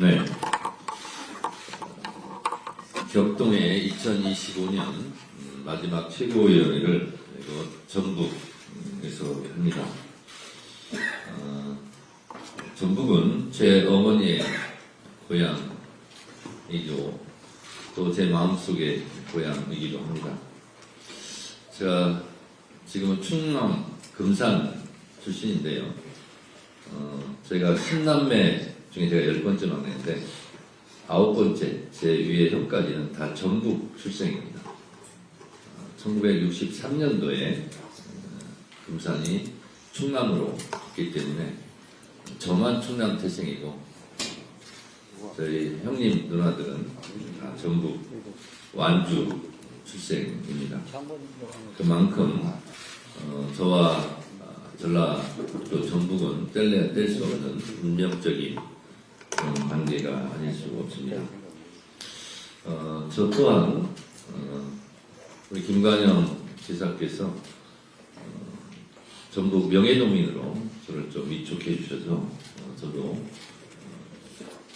네. 격동의 2025년 마지막 최고위원회를 전북에서 합니다. 전북은 제 어머니의 고향이죠. 또 제 마음속의 고향이기도 합니다. 제가 지금은 충남 금산 출신인데요. 제가 10남매 중에 제가 10번째 막내인데 9번째 제 위에 형까지는 다 전북 출생입니다. 1963년도에 금산이 충남으로 했기 때문에 저만 충남 태생이고 저희 형님 누나들은 다 전북 완주 출생입니다. 그만큼 저와 전라도 전북은 뗄래야 뗄 수 없는 운명적인 관계가 아닐 수가 없습니다. 저 또한 우리 김관영 지사께서 전북 명예도민으로 저를 좀 위촉해 주셔서 저도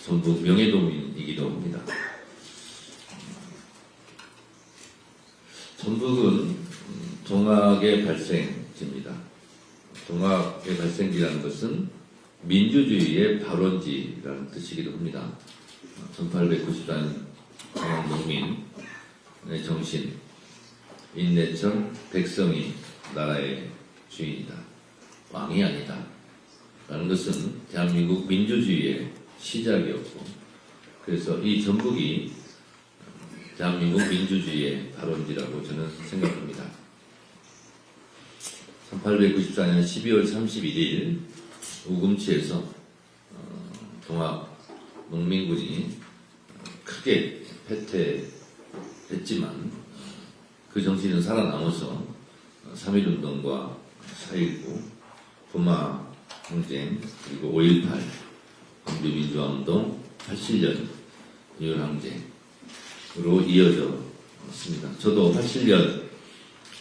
전북 명예도민이기도 합니다. 전북은 동학의 발생지입니다. 동학의 발생지라는 것은 민주주의의 발원지라는 뜻이기도 합니다. 1894년 동학농민의 정신, 인내천 백성이 나라의 주인이다. 왕이 아니다. 라는 것은 대한민국 민주주의의 시작이었고, 그래서 이 전북이 대한민국 민주주의의 발원지라고 저는 생각합니다. 1894년 12월 31일 우금치에서 동학 농민군이 크게 패퇴했지만 그 정신은 살아남아서 3.1운동과 4.19, 부마 항쟁, 그리고 5.18, 광주민주화운동, 87년 이율항쟁으로 이어져 있습니다. 저도 87년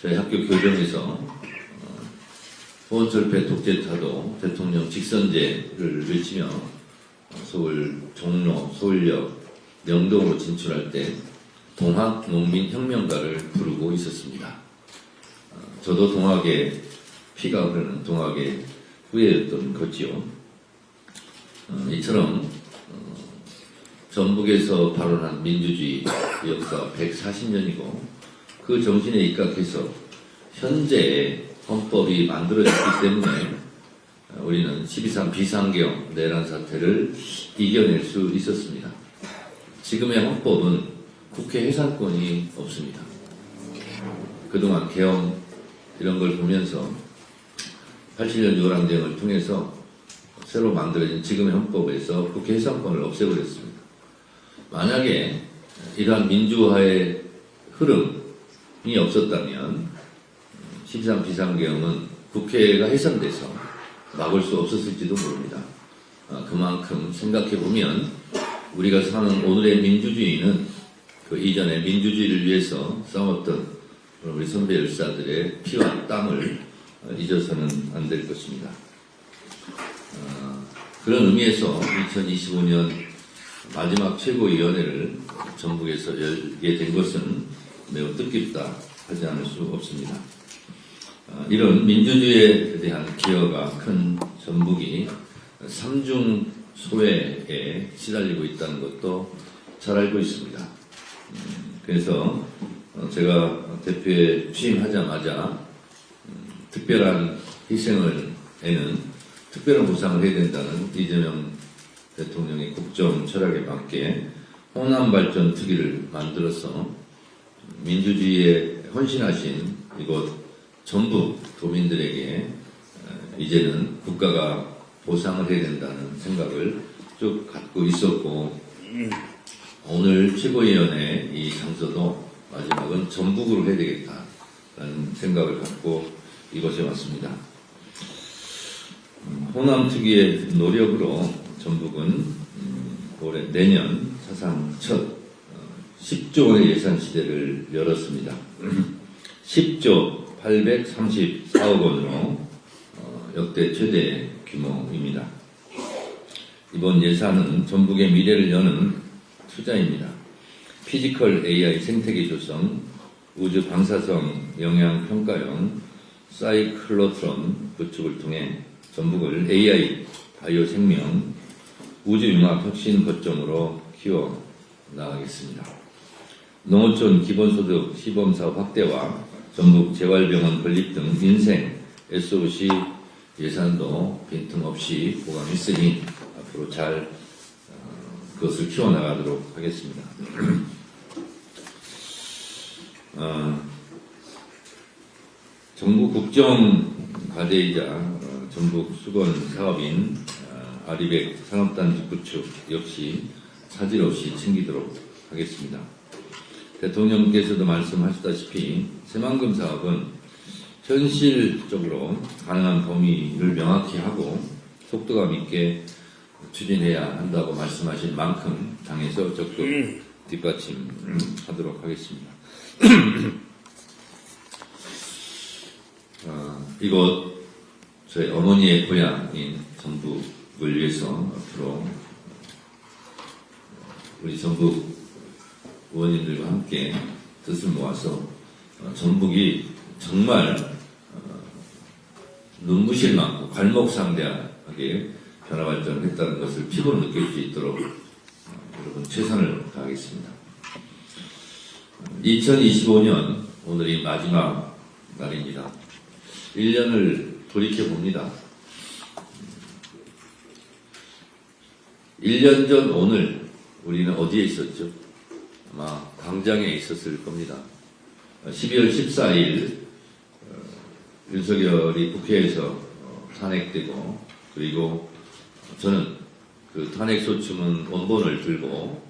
저희 학교 교정에서 보원철폐 독재타도 대통령 직선제를 외치며 서울 종로, 서울역, 명동으로 진출할 때 동학 농민혁명가를 부르고 있었습니다. 저도 동학의 피가 흐르는 동학의 후예였던 거지요. 이처럼 전북에서 발원한 민주주의 역사 140년이고 그 정신에 입각해서 현재의 헌법이 만들어졌기 때문에 우리는 12.3 비상경 내란 사태를 이겨낼 수 있었습니다. 지금의 헌법은 국회 해산권이 없습니다. 그동안 계엄 이런 걸 보면서 87년 유월항쟁을 통해서 새로 만들어진 지금의 헌법에서 국회 해산권을 없애버렸습니다. 만약에 이러한 민주화의 흐름이 없었다면 13 비상계엄은 국회가 해산돼서 막을 수 없었을지도 모릅니다. 그만큼 생각해보면 우리가 사는 오늘의 민주주의는 그 이전의 민주주의를 위해서 싸웠던 우리 선배 열사들의 피와 땀을 잊어서는 안 될 것입니다. 그런 의미에서 2025년 마지막 최고위원회를 전북에서 열게 된 것은 매우 뜻깊다 하지 않을 수 없습니다. 이런 민주주의에 대한 기여가 큰 전북이 삼중 소외에 시달리고 있다는 것도 잘 알고 있습니다. 그래서 제가 대표에 취임하자마자 특별한 희생에는 특별한 보상을 해야 된다는 이재명 대통령의 국정 철학에 맞게 호남발전 특위를 만들어서 민주주의에 헌신하신 이곳 전북 도민들에게 이제는 국가가 보상을 해야 된다는 생각을 쭉 갖고 있었고, 오늘 최고위원회 이 장소도 마지막은 전북으로 해야 되겠다라는 생각을 갖고 이곳에 왔습니다. 호남특위의 노력으로 전북은 올해 내년 사상 첫 10조 원의 예산 시대를 열었습니다. 10조 834억 원으로 역대 최대 규모입니다. 이번 예산은 전북의 미래를 여는 투자입니다. 피지컬 AI 생태계 조성, 우주 방사성 영향 평가형 사이클로트론 구축을 통해 전북을 AI, 바이오 생명, 우주융합 혁신 거점으로 키워 나가겠습니다. 농어촌 기본소득 시범사업 확대와 전북 재활병원 건립 등 민생 SOC 예산도 빈틈없이 보강했으니 앞으로 잘 그것을 키워나가도록 하겠습니다. 정부 국정과제이자 전북 수건 사업인 아리백 상업단지 구축 역시 차질 없이 챙기도록 하겠습니다. 대통령께서도 말씀하셨다시피 새만금 사업은 현실적으로 가능한 범위를 명확히 하고 속도감 있게 추진해야 한다고 말씀하신 만큼 당에서 적극 뒷받침하도록 하겠습니다. 이곳 저희 어머니의 고향인 전북을 위해서 앞으로 우리 전북 의원님들과 함께 뜻을 모아서 전북이 정말 눈부실 만큼 갈목상대하게 변화 발전했다는 것을 피부로 느낄 수 있도록 여러분 최선을 다하겠습니다. 2025년 오늘이 마지막 날입니다. 1년을 돌이켜봅니다. 1년 전 오늘 우리는 어디에 있었죠? 아마 광장에 있었을 겁니다. 12월 14일 윤석열이 국회에서 탄핵되고 그리고 저는 그 탄핵소추문 원본을 들고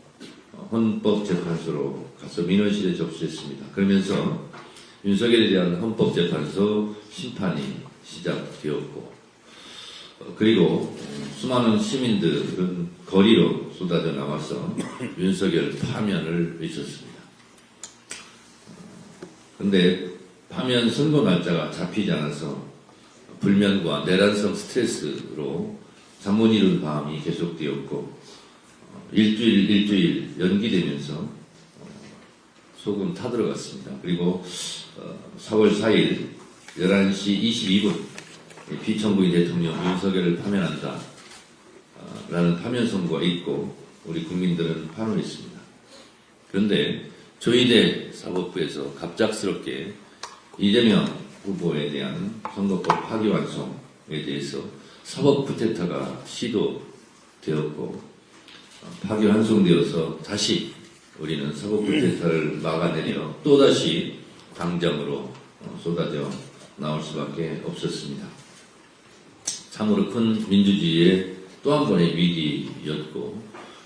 헌법재판소로 가서 민원실에 접수했습니다. 그러면서 윤석열에 대한 헌법재판소 심판이 시작되었고 그리고 수많은 시민들은 거리로 쏟아져 나와서 윤석열 파면을 외쳤습니다. 그런데 파면 선고 날짜가 잡히지 않아서 불면과 내란성 스트레스로 잠 못 이룬 밤이 계속되었고 일주일 연기되면서 소금 타들어갔습니다. 그리고 4월 4일 11시 22분 피청구인 대통령 윤석열을 파면한다 라는 파면 선고가 있고 우리 국민들은 환호했습니다. 그런데 조희대 사법부에서 갑작스럽게 이재명 후보에 대한 선거법 파기환송에 대해서 사법 쿠데타가 시도되었고 파기환송되어서 다시 우리는 사법 쿠데타를 막아내려 또다시 당장으로 쏟아져 나올 수밖에 없었습니다. 참으로 큰 민주주의의 또 한 번의 위기였고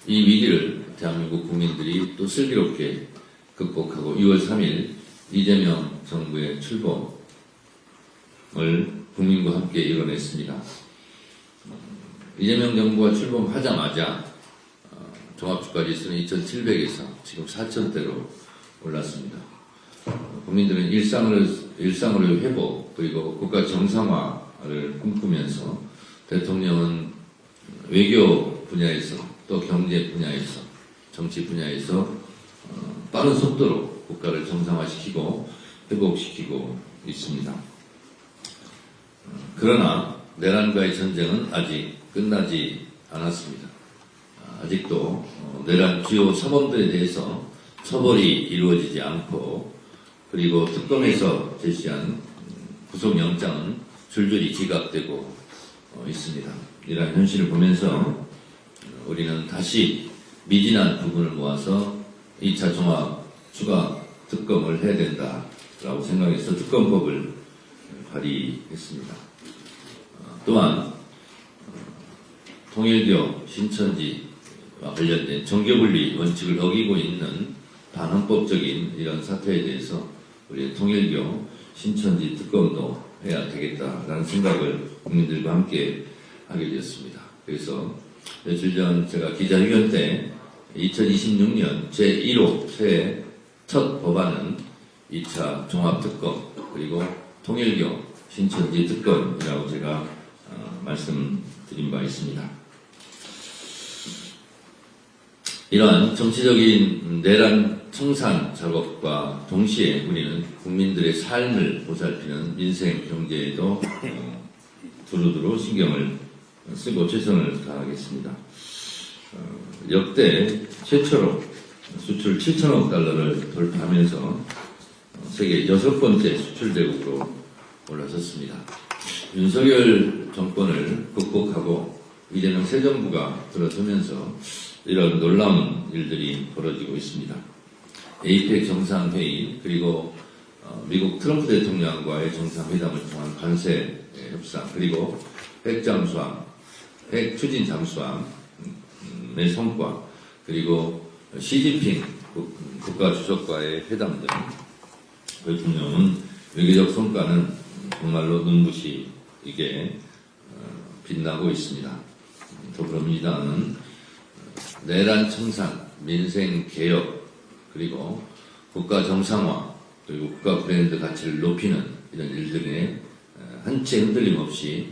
이 위기를 대한민국 국민들이 또 슬기롭게 극복하고 6월 3일 이재명 정부의 출범을 국민과 함께 이뤄냈습니다. 이재명 정부가 출범하자마자 종합주가지수는 2,700에서 지금 4,000대로 올랐습니다. 국민들은 일상을 회복 그리고 국가 정상화를 꿈꾸면서 대통령은 외교 분야에서 또 경제 분야에서 정치 분야에서 빠른 속도로 국가를 정상화시키고 회복시키고 있습니다. 그러나 내란과의 전쟁은 아직 끝나지 않았습니다. 아직도 내란 주요 사범들에 대해서 처벌이 이루어지지 않고 그리고 특검에서 제시한 구속영장은 줄줄이 기각되고 있습니다. 이러한 현실을 보면서 우리는 다시 미진한 부분을 모아서 2차 종합 추가 특검을 해야 된다라고 생각해서 특검법을 발의했습니다. 또한 통일교 신천지와 관련된 정교분리 원칙을 어기고 있는 반헌법적인 이런 사태에 대해서 우리 통일교 신천지 특검도 해야 되겠다라는 생각을 국민들과 함께 하게 되었습니다. 그래서 며칠 전 제가 기자회견 때 2026년 제1호 새해 첫 법안은 2차 종합특검 그리고 통일교 신천지 특검이라고 제가 말씀드린 바 있습니다. 이러한 정치적인 내란 청산 작업과 동시에 우리는 국민들의 삶을 보살피는 민생 경제에도 두루두루 신경을 쓰고 최선을 다하겠습니다. 역대 최초로 수출 7천억 달러를 돌파하면서 세계 6번째 수출 대국으로 올라섰습니다. 윤석열 정권을 극복하고 이제는 새 정부가 들어서면서 이런 놀라운 일들이 벌어지고 있습니다. 에이펙 정상회의 그리고 미국 트럼프 대통령과의 정상회담을 통한 관세 협상 그리고 핵 추진 잠수함의 성과 그리고 시진핑 국가주석과의 회담 등 대통령은 외교적 성과는 정말로 눈부시게 빛나고 있습니다. 더불어민주당은 내란 청산, 민생 개혁, 그리고 국가 정상화, 그리고 국가 브랜드 가치를 높이는 이런 일들에 한치 흔들림 없이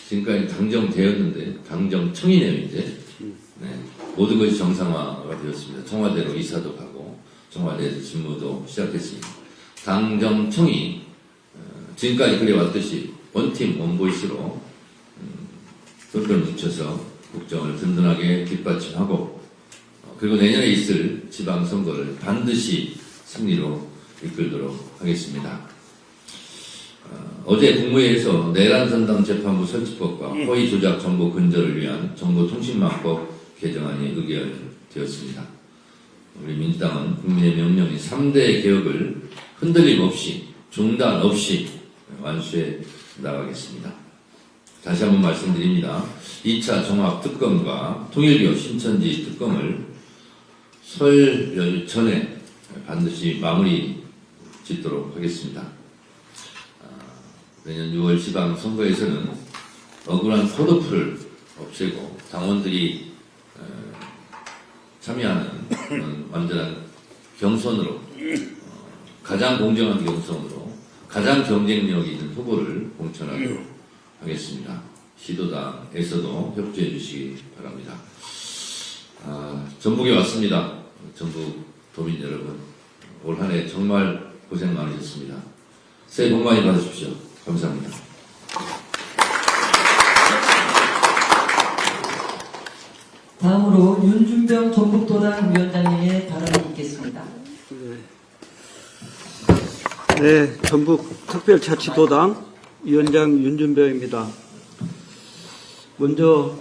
지금까지 당정되었는데 당정청이네요 이제. 네, 모든 것이 정상화가 되었습니다. 청와대로 이사도 가고 청와대에서 직무도 시작했습니다. 당정청이 지금까지 그래왔듯이 원팀 원보이스로 똘똘 뭉쳐서 국정을 든든하게 뒷받침하고 그리고 내년에 있을 지방선거를 반드시 승리로 이끌도록 하겠습니다. 어제 국무회에서 내란선당 재판부 설치법과 허위 조작 정보 근절을 위한 정보통신망법 개정안이 의결되었습니다. 우리 민주당은 국민의 명령인 3대 개혁을 흔들림 없이 중단 없이 완수해 나가겠습니다. 다시 한번 말씀드립니다. 2차 종합특검과 통일교 신천지 특검을 설 연휴 전에 반드시 마무리 짓도록 하겠습니다. 내년 6월 지방선거에서는 억울한 포도풀을 없애고 당원들이 참여하는 완전한 경선으로 가장 공정한 경선으로 가장 경쟁력 있는 후보를 공천하도록 하겠습니다. 시도당에서도 협조해 주시기 바랍니다. 전북에 왔습니다. 전북 도민 여러분, 올 한 해 정말 고생 많으셨습니다. 새해 복 많이 받으십시오. 감사합니다. 다음으로 윤준병 전북도당 위원장님의 발언이 있겠습니다. 네, 전북특별자치도당 위원장 윤준병입니다. 먼저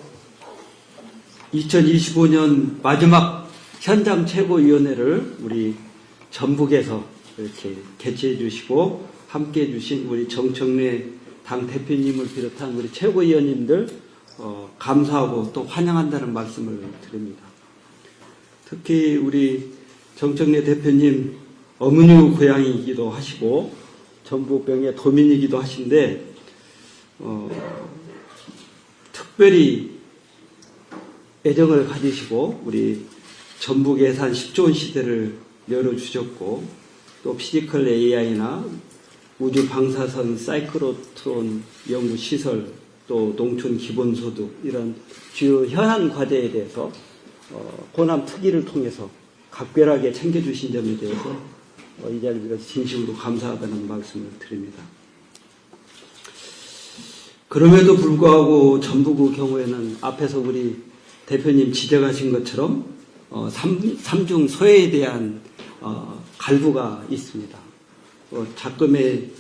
2025년 마지막 현장 최고위원회를 우리 전북에서 이렇게 개최해 주시고 함께 해 주신 우리 정청래 당 대표님을 비롯한 우리 최고위원님들 감사하고 또 환영한다는 말씀을 드립니다. 특히 우리 정청래 대표님 어머니 고향이기도 하시고 전북병의 도민이기도 하신데 특별히 애정을 가지시고 우리 전북 예산 10조 원 시대를 열어주셨고 또 피지컬 AI나 우주 방사선 사이클로트론 연구 시설 또 농촌 기본소득 이런 주요 현안 과제에 대해서 호남 특위를 통해서 각별하게 챙겨주신 점에 대해서 이 자리를 빌어서 진심으로 감사하다는 말씀을 드립니다. 그럼에도 불구하고 전북의 경우에는 앞에서 우리 대표님 지적하신 것처럼 삼중 소외에 대한 갈구가 있습니다. 작금의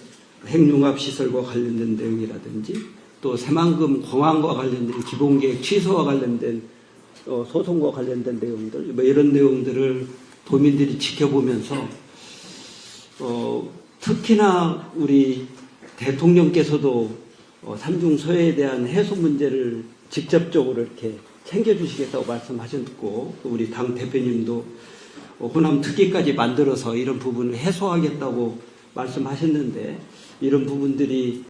핵융합시설과 관련된 내용이라든지 또 새만금 공항과 관련된 기본계획 취소와 관련된 소송과 관련된 내용들 뭐 이런 내용들을 도민들이 지켜보면서 특히나 우리 대통령께서도 삼중 소외에 대한 해소 문제를 직접적으로 이렇게 챙겨주시겠다고 말씀하셨고 우리 당 대표님도 호남 특위까지 만들어서 이런 부분을 해소하겠다고 말씀하셨는데 이런 부분들이